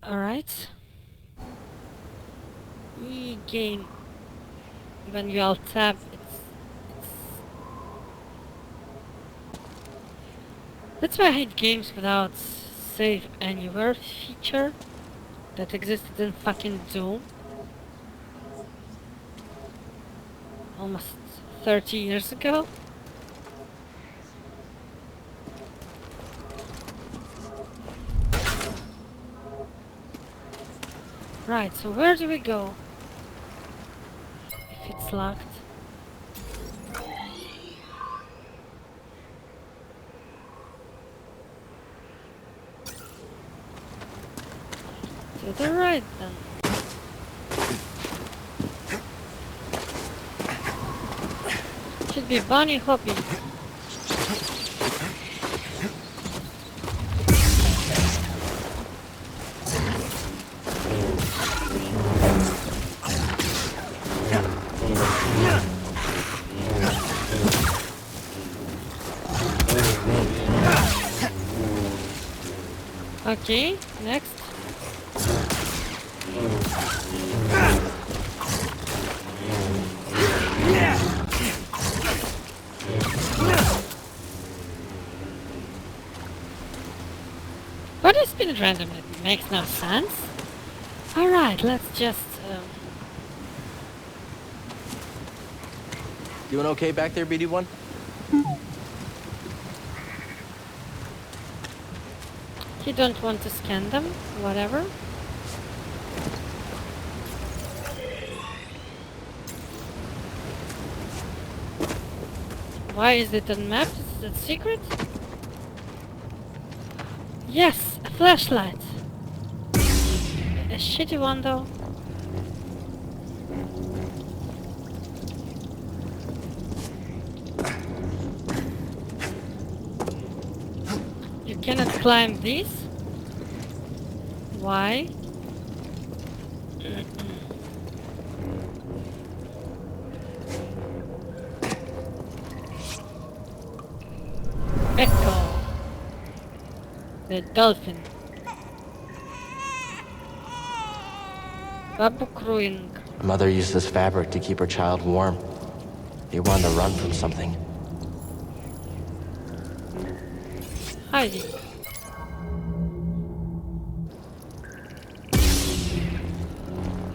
Alright. E-game. When you alt tab, that's why I hate games without save anywhere feature that existed in fucking Doom. Almost 30 years ago. Right, so where do we go? If it's locked. To the right then. Should be bunny hopping. Okay, next. But it's been random, it makes no sense. Alright, let's just... Doing okay back there, BD1? You don't want to scan them, whatever. Why is it on map? Is it secret? Yes, a flashlight. A shitty one though. You cannot climb these? Why? Echo. The dolphin. Babuk ruin. Mother used this fabric to keep her child warm. They wanted to run from something. Hiding.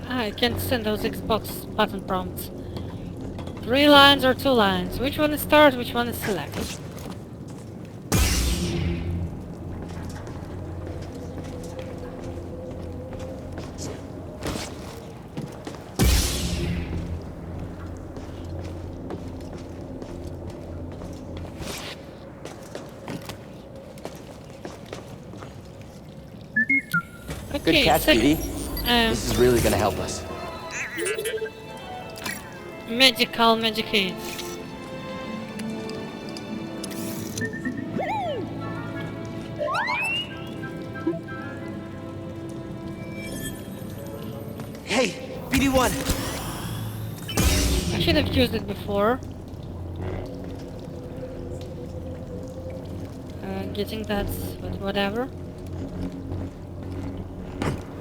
I can't send those Xbox button prompts. 3 lines or 2 lines? Which one is start, which one is select? Good catch, BD. This is really gonna help us. Medicaid. Hey, BD1! I should have used it before. Getting that, but whatever.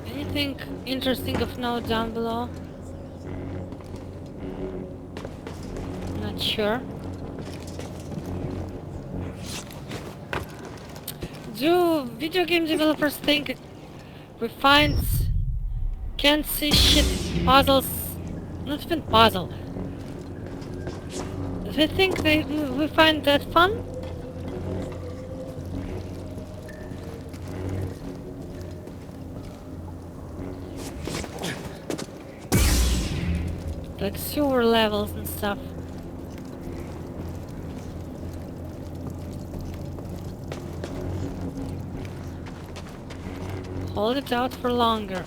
Anything interesting of note down below? Not sure. Do video game developers think refined can't see shit puzzles? Not even puzzle. Do they think we find that fun? Like sewer levels and stuff. Hold it out for longer.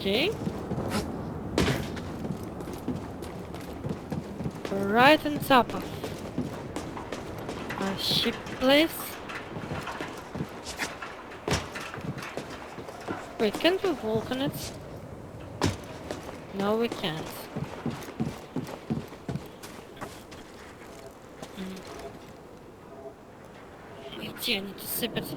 Okay. Right on top of our ship place. Wait, can't we walk on it? No, we can't. Wait, yeah, I need to sip it.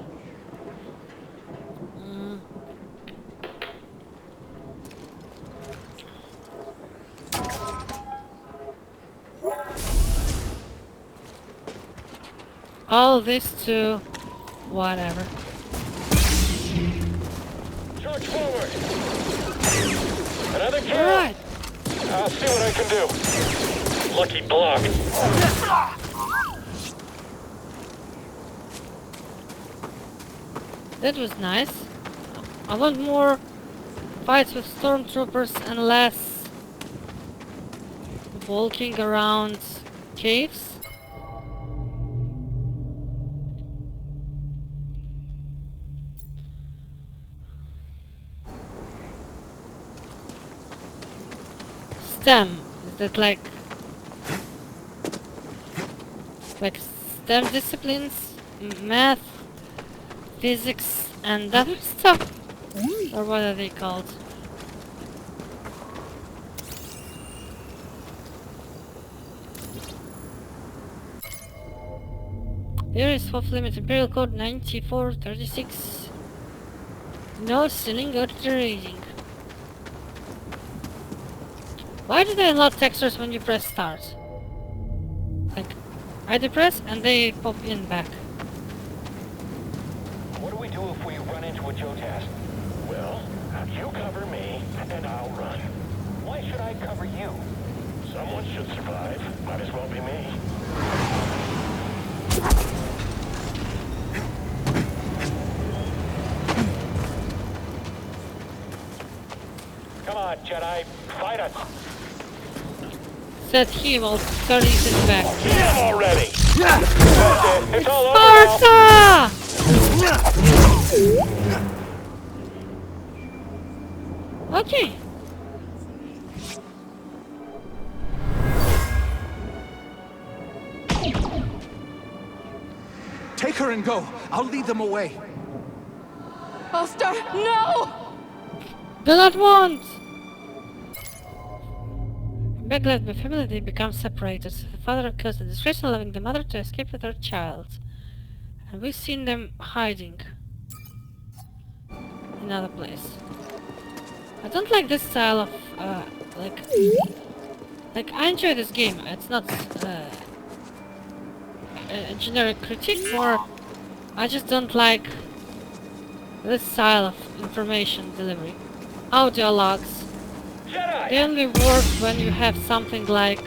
All this to whatever. Charge forward! Another kill! Alright! I'll see what I can do. Lucky block. That was nice. I want more fights with stormtroopers and less walking around caves. STEM, is that like STEM disciplines? Math, physics, and other stuff? Or what are they called? There is off-limit Imperial Code 9436. No ceiling or rating. Why do they unlock textures when you press start? Like, I depress and they pop in back. What do we do if we run into a Joe task? Well, you cover me, and I'll run. Why should I cover you? Someone should survive. Might as well be me. Come on, Jedi. Fight us. Said he while turning his back. Get him already! That's it. It's all over now. Sparta! Okay. Take her and go. I'll lead them away. Ulster, no! Do not want! Begled by family, they become separated. The father kills the discretion, allowing the mother to escape with her child. And we've seen them hiding in another place. I don't like this style of, like I enjoy this game. It's not a generic critique, more I just don't like this style of information delivery. Audio logs. Jedi! They only work when you have something like...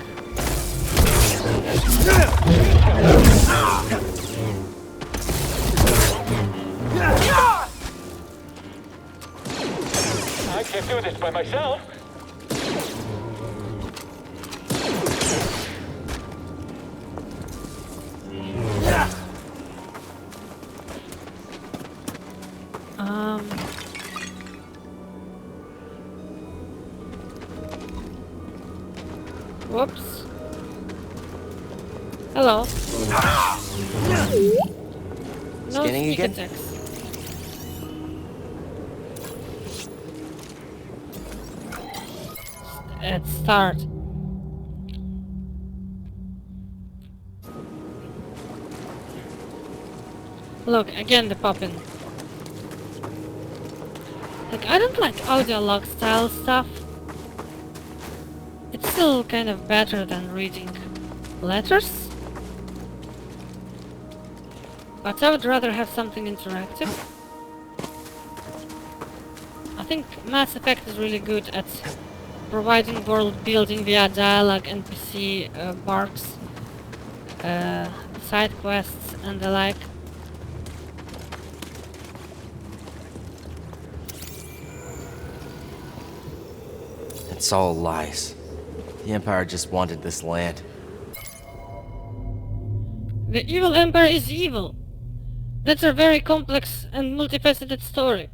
I can't do this by myself. Whoops. Hello. No Scanning sneak again? attacks. Let's start. Look, again the popping. Like, I don't like audio log style stuff. It's still kind of better than reading letters. But I would rather have something interactive. I think Mass Effect is really good at providing world building via dialogue, NPC barks, side quests and the like. It's all lies. The Empire just wanted this land. The evil Emperor is evil. That's a very complex and multifaceted story.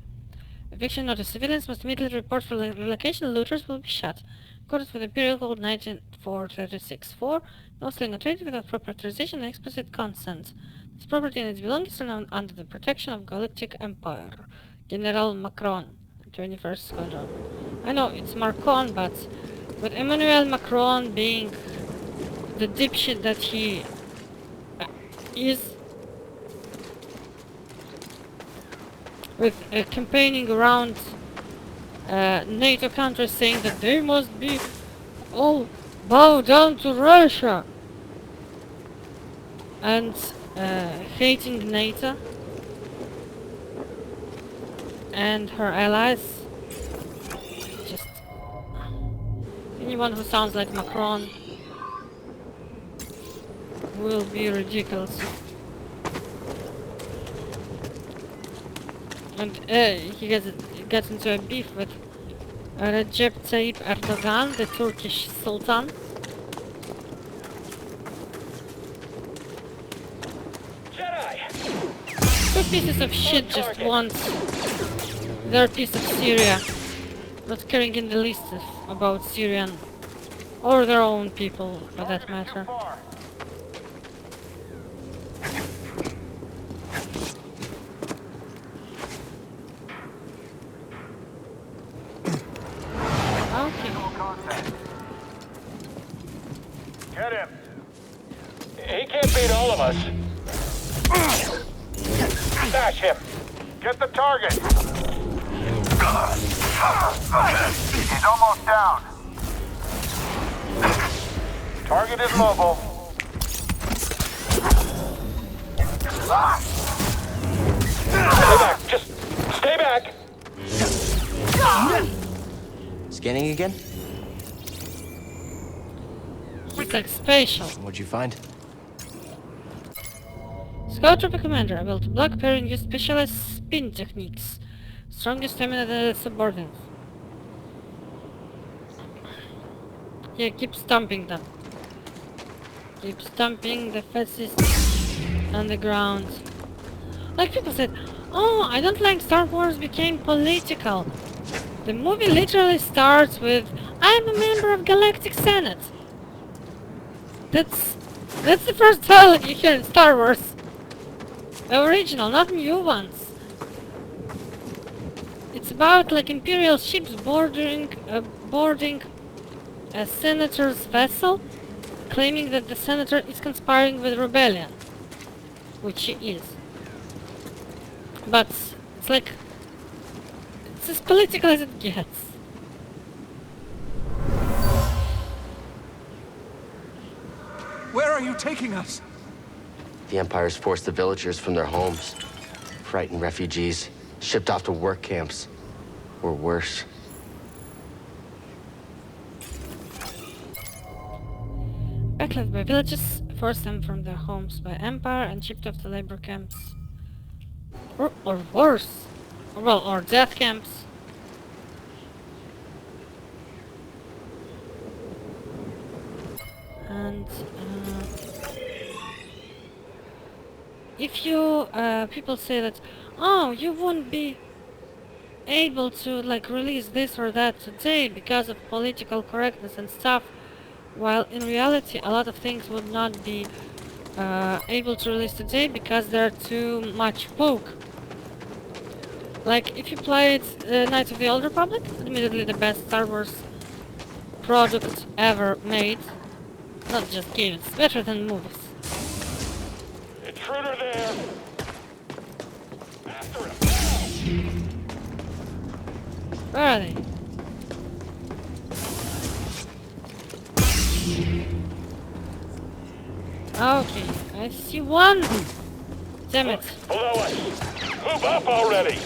Eviction notice. Civilians must immediately report for relocation. Looters will be shot. According with Imperial Code 19436-4, no selling or trading without proper authorization and explicit consent. This property and its belongings are now under the protection of Galactic Empire. General Macron, 21st Squadron. I know it's Marcon, but with Emmanuel Macron being the dipshit that he is, with campaigning around NATO countries saying that they must be all bow down to Russia and hating NATO and her allies. Just anyone who sounds like Macron will be ridiculous. And he gets into a beef with Recep Tayyip Erdogan, the Turkish Sultan. Jedi! Two pieces of shit just want their piece of Syria, not caring in the least about Syrian or their own people for that matter. Okay. Get him! He can't beat all of us. Smash him! Get the target! He's almost down. Target is mobile. Stay back! Just stay back! Scanning again? It's like spatial. What'd you find? Scout Trooper Commander, able to block, parry, and use specialized spin techniques. Strongest stamina than the subordinates. Yeah, keep stomping them. Keep stomping the fascists on the ground. Like people said, oh, I don't like Star Wars became political. The movie literally starts with, I'm a member of Galactic Senate. That's the first dialogue you hear in Star Wars. The original, not new ones. It's about like Imperial ships boarding a senator's vessel, claiming that the senator is conspiring with rebellion, which she is. But it's like, it's as political as it gets. Where are you taking us? The Empire's forced the villagers from their homes, frightened refugees, shipped off to work camps, or worse. Backled by villages, forced them from their homes by Empire and shipped off to labor camps. Or worse. Or death camps. And if you people say that, oh, you won't be able to like release this or that today because of political correctness and stuff, while in reality a lot of things would not be able to release today because they're too much woke. Like if you played Knights of the Old Republic, admittedly the best Star Wars product ever made. Not just games, better than movies. Intruder there! After him! Where are they? Okay, I see one! Damn it. Below us! Move up already!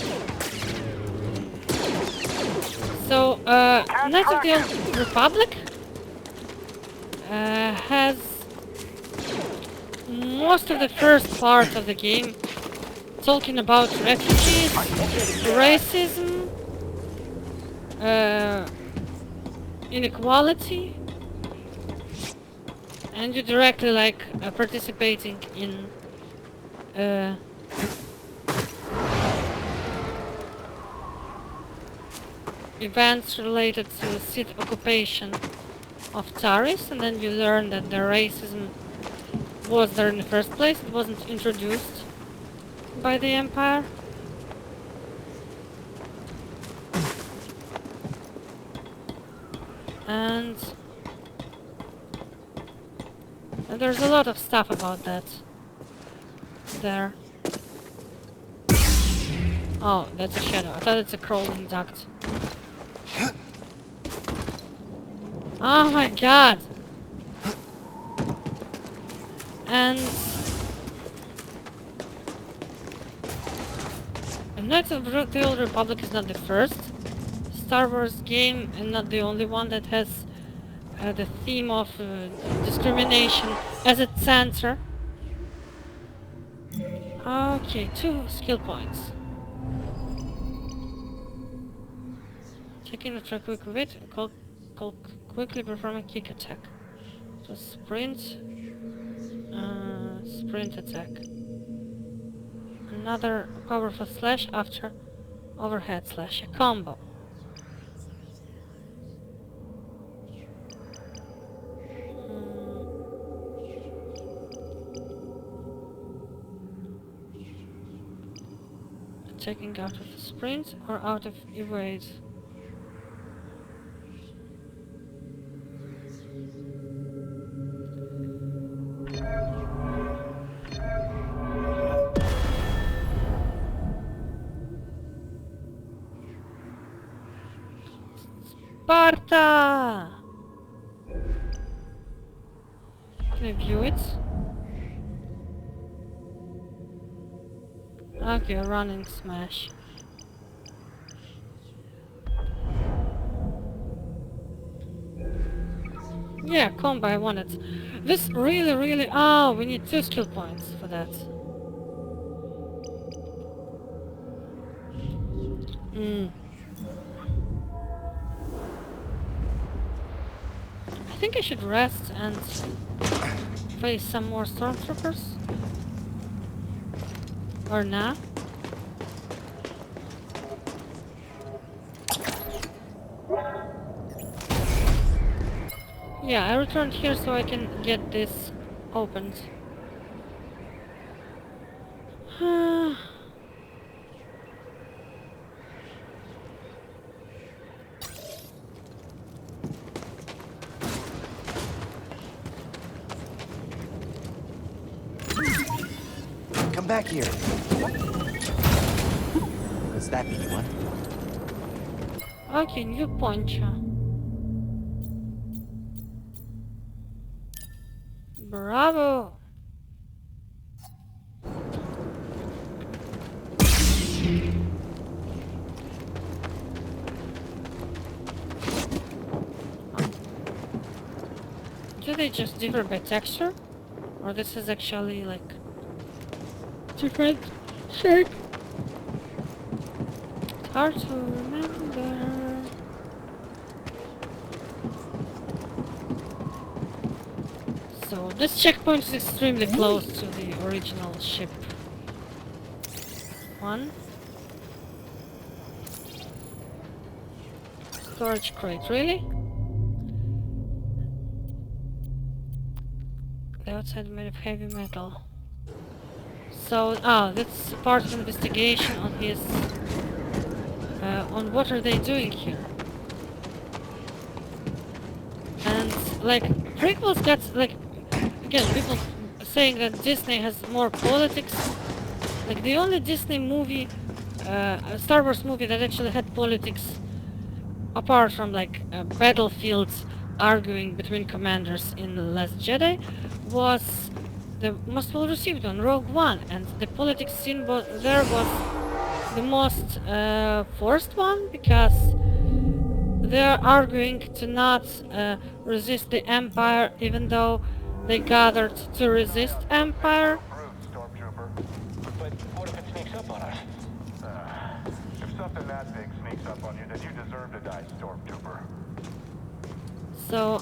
So, Knights of the Old Republic has most of the first part of the game talking about refugees, racism, inequality, and you directly like participating in events related to Sith occupation of Taris, and then you learn that the racism was there in the first place. It wasn't introduced by the Empire. And there's a lot of stuff about that there. Oh, that's a shadow. I thought it's a crawling duct. Oh my god! And Knights of the Old Republic is not the first Star Wars game, and not the only one that has the theme of discrimination as its center. Okay, 2 skill points. Checking the track quick bit, quickly perform a kick attack. So sprint attack. Another powerful slash after overhead slash, a combo. Checking out of sprint or out of evade. Sparta! Can I view it? Okay, running smash. Yeah, combo, I want it. This really... Oh, we need 2 skill points for that. I think I should rest and face some more stormtroopers. Or not? Yeah, I returned here so I can get this opened. Come back here. What's that mean, one? Okay, new poncho. Bravo! Do they just differ by texture? Or this is actually like different shape? It's hard to remember. So this checkpoint is extremely close to the original ship. 1. Storage crate, really? The outside made of heavy metal. So, that's part of investigation on his... on what are they doing here. And, like, prequels got, like... Again, people saying that Disney has more politics. Like, the only Disney movie, Star Wars movie that actually had politics, apart from, like, battlefields arguing between commanders in The Last Jedi, was the most well received one, Rogue One, and the politics scene there was the most forced one, because they're arguing to not resist the Empire, even though they gathered to resist Empire. Stormtrooper. But what if it sneaks up on us? If something that big sneaks up on you, then you deserve to die, Stormtrooper. So,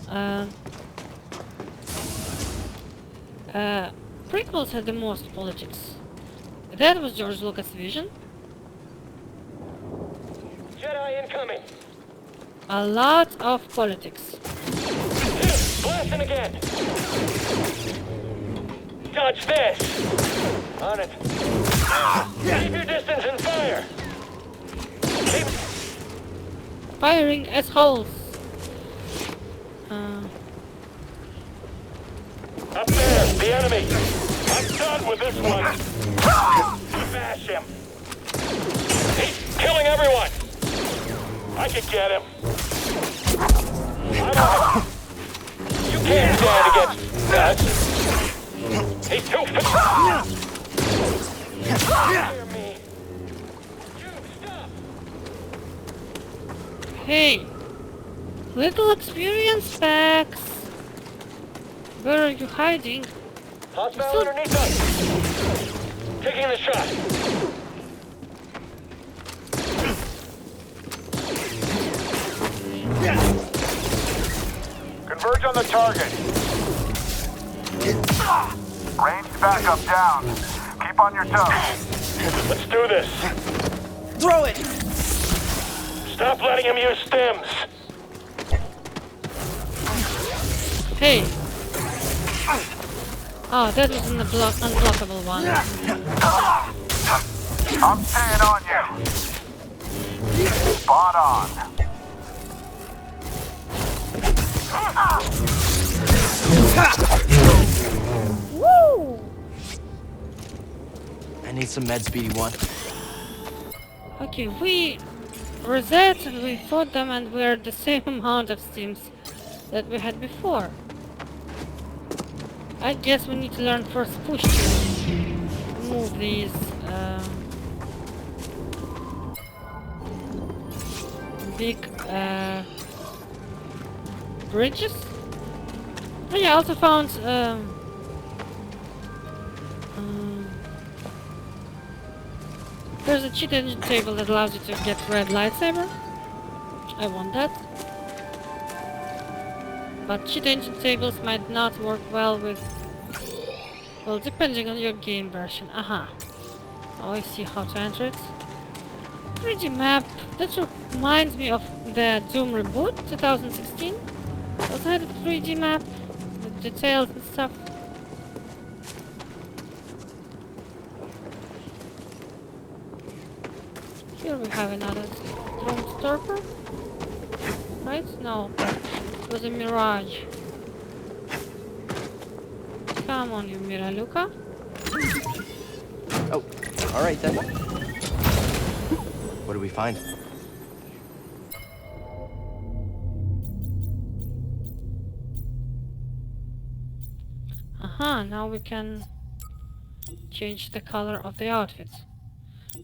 prequels had the most politics. That was George Lucas' vision. Jedi incoming! a lot of politics. Blasting again! Dodge this! On it. Keep your distance and fire! Keep... Firing assholes! Up there, the enemy! I'm done with this one! Smash him! He's killing everyone! I can get him! I'm on him! You can't stand against us! He's too fast! Hear me! You stop! Hey! Little experience packs! Where are you hiding? Hostile underneath us! Taking the shot! Converge on the target. Ranged backup down. Keep on your toes. Let's do this! Throw it! Stop letting him use stims! Hey! Oh, that was an unblockable one. I'm staying on you. Spot on. Woo! I need some meds, BD1. Okay, we reset and we fought them and we're the same amount of stims that we had before. I guess we need to learn first push to move these big bridges. Oh yeah, I also found there's a cheat engine table that allows you to get red lightsaber. I want that. But cheat engine tables might not work well with... Well, depending on your game version. Aha. Oh, I see how to enter it. 3D map. That reminds me of the Doom reboot 2016. Also had a 3D map with details and stuff. Here we have another Stormtrooper. Right? No. It was a Mirage. Come on, you Miraluka. Oh, alright then. What do we find? Aha, now we can change the color of the outfits.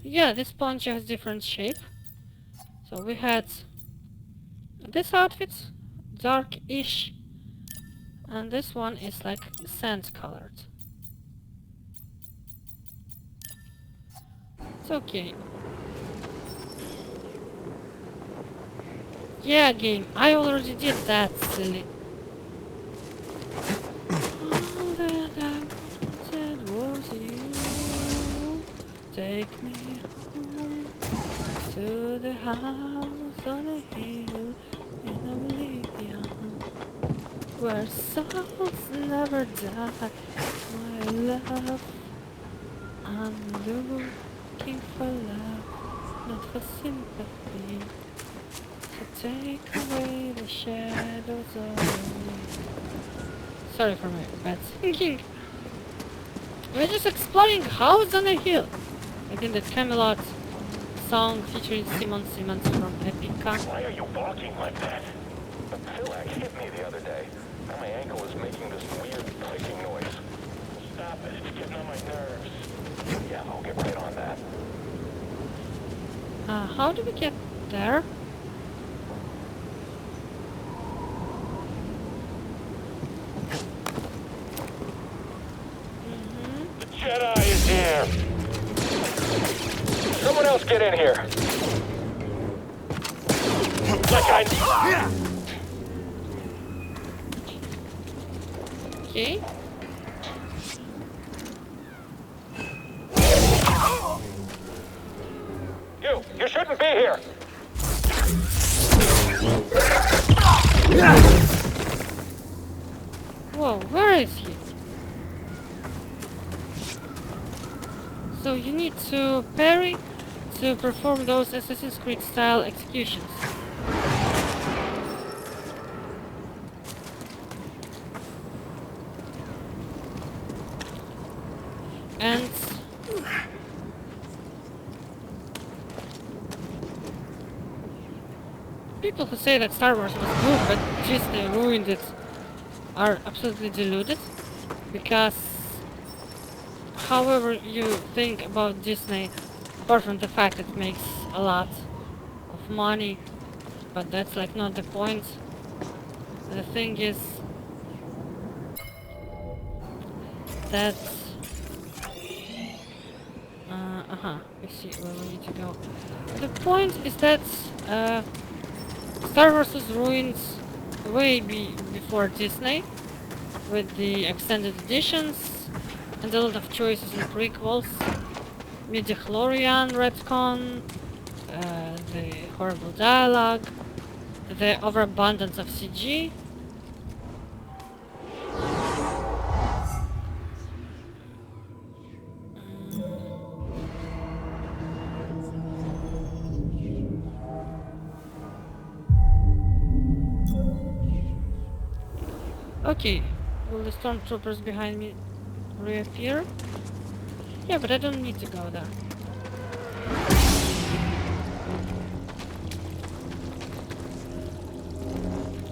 Yeah, this poncho has different shape. So we had this outfit, dark-ish, and this one is like sand colored. It's okay. Yeah, game, I already did that, silly. All that I wanted was you. Take me home to the house on a hill in Oblivion, where souls never die. My love, I'm looking for love, not for sympathy, to take away the shadows of me. Sorry for my bad singing. We're just exploring house on a hill. Like in the Camelot song featuring Simon Simmons from Epica. Why are you walking like that? Philax hit me the other day. Now my ankle is making this weird clicking noise. Stop it, it's getting on my nerves. Yeah, I'll get right on that. How do we get there? The Jedi is here! Someone else get in here! Like I... Okay. You shouldn't be here! Whoa, where is he? So you need to parry to perform those Assassin's Creed style executions. And people who say that Star Wars was good but Disney ruined it are absolutely deluded, because however you think about Disney, apart from the fact it makes a lot of money, but that's like not the point. The thing is that we see where we need to go. The point is that Star Wars was ruined way before Disney, with the extended editions and a lot of choices in prequels, midi-chlorian retcon, the horrible dialogue, the overabundance of CG. Okay, will the stormtroopers behind me reappear? Yeah, but I don't need to go there.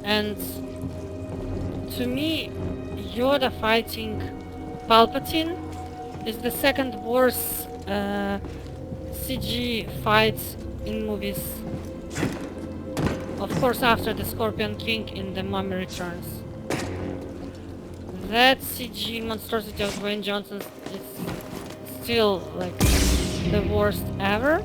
And to me, Yoda fighting Palpatine is the second worst CG fight in movies. Of course, after the Scorpion King in The Mummy Returns. That CG monstrosity of Dwayne Johnson is still like the worst ever.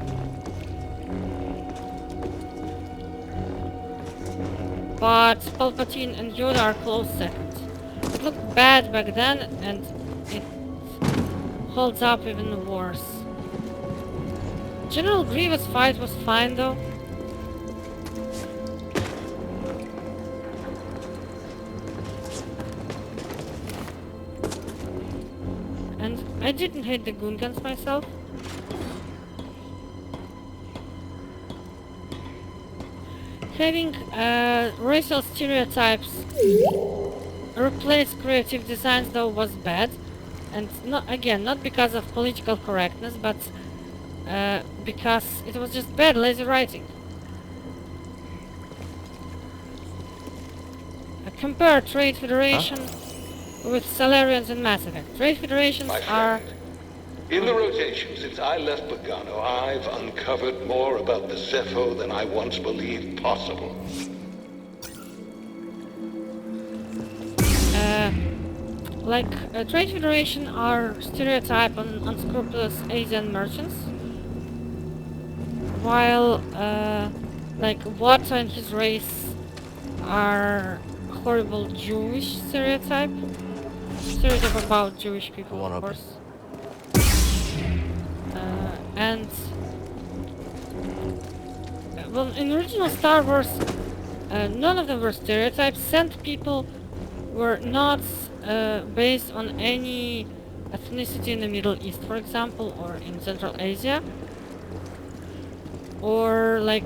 But Palpatine and Yoda are close second. It looked bad back then, and it holds up even worse. General Grievous fight was fine though. And I didn't hate the Gungans myself. Having racial stereotypes replace creative designs though was bad, and not because of political correctness, but because it was just bad, lazy writing. Compare Trade Federation with Salarians and Mass Effect. Trade Federations are... In the rotation since I left Bogano, I've uncovered more about the Zeffo than I once believed possible. Trade Federation are stereotype on unscrupulous Asian merchants, while Wata and his race are horrible Jewish stereotype about Jewish people, of course. Well, in original Star Wars, none of them were stereotypes. Sent people were not based on any ethnicity in the Middle East, for example, or in Central Asia, or like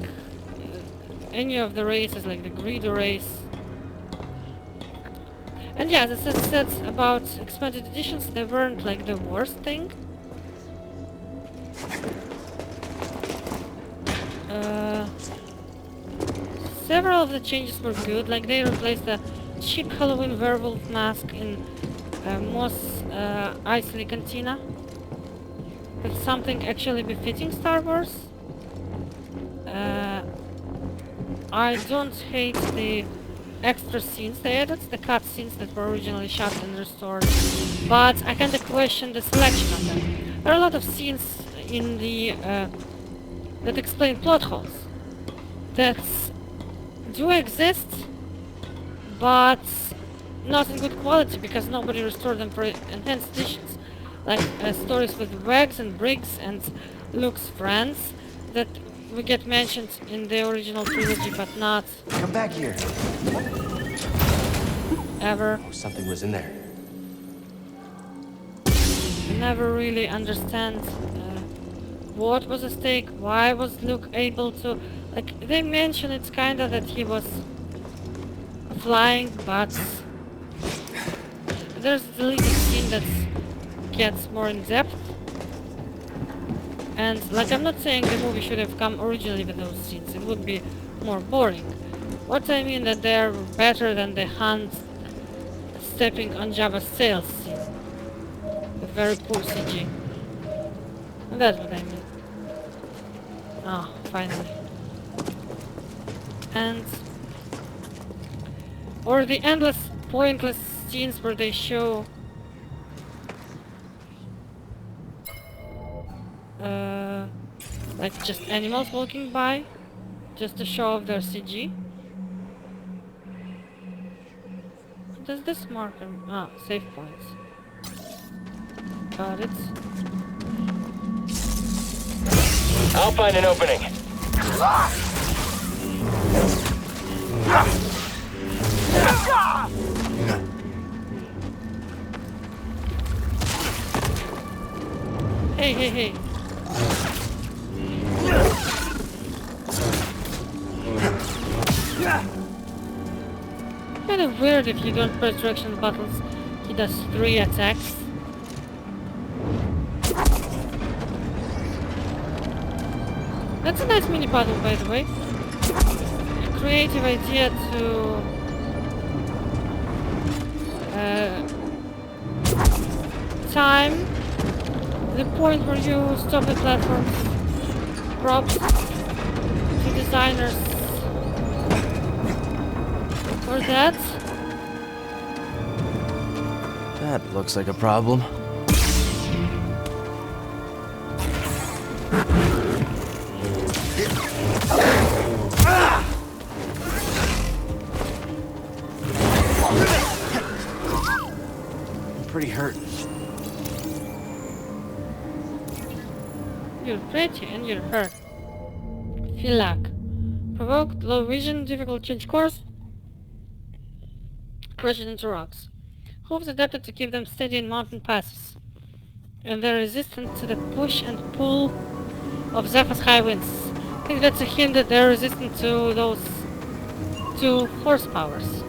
any of the races, like the Greedo race. And yeah, as I said about expanded editions, they weren't like the worst thing. Several of the changes were good, like they replaced the cheap Halloween werewolf mask in Mos Eisley Cantina with something actually befitting Star Wars. I don't hate the extra scenes they added, the cut scenes that were originally shot and restored, but I kinda question the selection of them. There are a lot of scenes in the that explain plot holes that do exist, but not in good quality because nobody restored them for enhanced editions, like stories with Wags and Briggs and Luke's friends that we get mentioned in the original trilogy, but not Come back here. ever. Oh, something was in there. I never really understand what was at stake, why was Luke able to... Like, they mention it's kinda that he was flying, but there's the deleted scene that gets more in depth. And, like, I'm not saying the movie should have come originally with those scenes, it would be more boring. What I mean that they're better than the Han stepping on Jabba's sails scene. A very poor CG. And that's what I mean. Ah, finally. And... or the endless, pointless scenes where they show... like just animals walking by, just to show off their CG. What does this marker... ah, save points. Got it. I'll find an opening. Hey, hey, hey. Kinda weird if you don't press direction buttons. He does 3 attacks. That's a nice mini puzzle, by the way. A creative idea to time the point where you stop the platforms. Props to designers for that. That looks like a problem. I'm pretty hurt. You're pretty and you're hurt. Feel luck. Provoked, low vision, difficult to change course. Crashed into rocks. Hooves adapted to keep them steady in mountain passes. And they're resistant to the push and pull of Zepho's high winds. I think that's a hint that they're resistant to those 2 force powers.